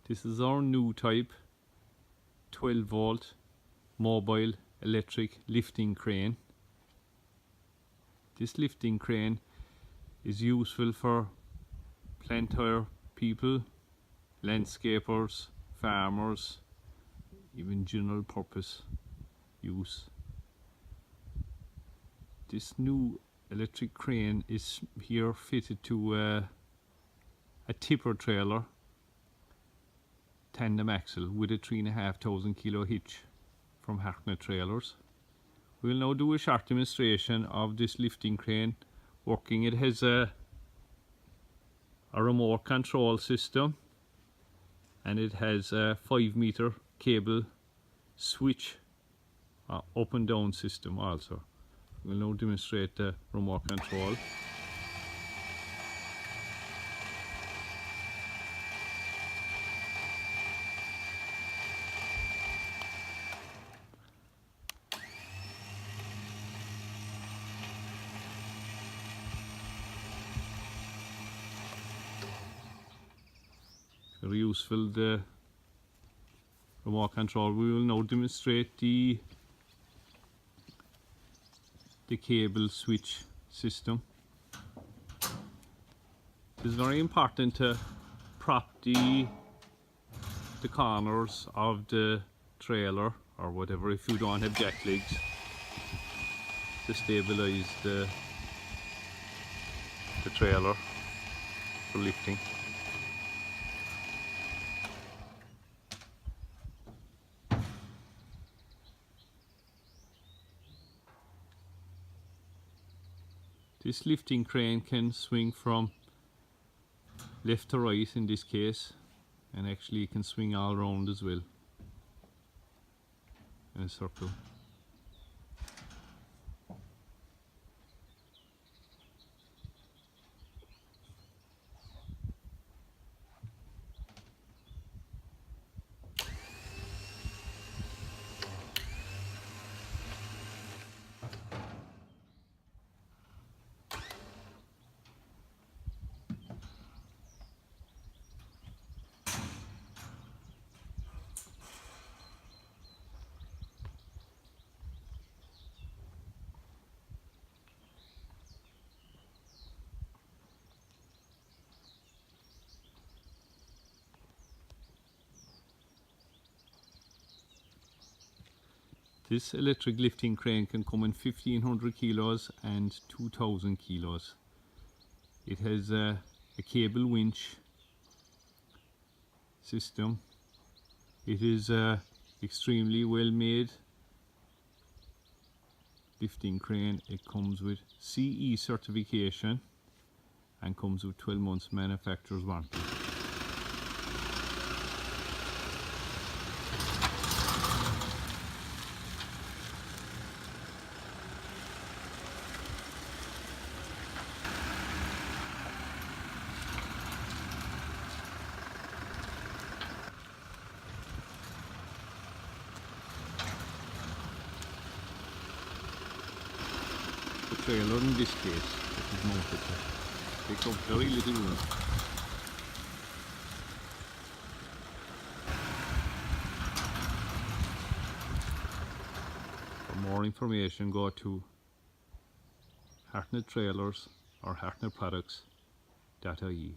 This is our new type 12 volt mobile electric lifting crane. This lifting crane is useful for plant hire people, landscapers, farmers, even general purpose use. This new electric crane is here fitted to a tipper trailer tandem axle with a 3,500 kilo hitch from Hartnett Trailers. We will now do a short demonstration of this lifting crane working. It has a remote control system, and it has a 5-meter cable switch up and down system also. We'll now demonstrate the remote control. Very useful, the remote control. We will now demonstrate the cable switch system. It's very important to prop the corners of the trailer or whatever if you don't have jack legs to stabilize the trailer for lifting. This lifting crane can swing from left to right in this case, and actually it can swing all around as well in a circle. This electric lifting crane can come in 1,500 kilos and 2,000 kilos. It has a cable winch system. It is extremely well made lifting crane. It comes with CE certification and comes with 12 months manufacturer's warranty. The trailer in this case is mounted to take up very little room. For more information, go to Hartnett Trailers or hartnettproducts.ie.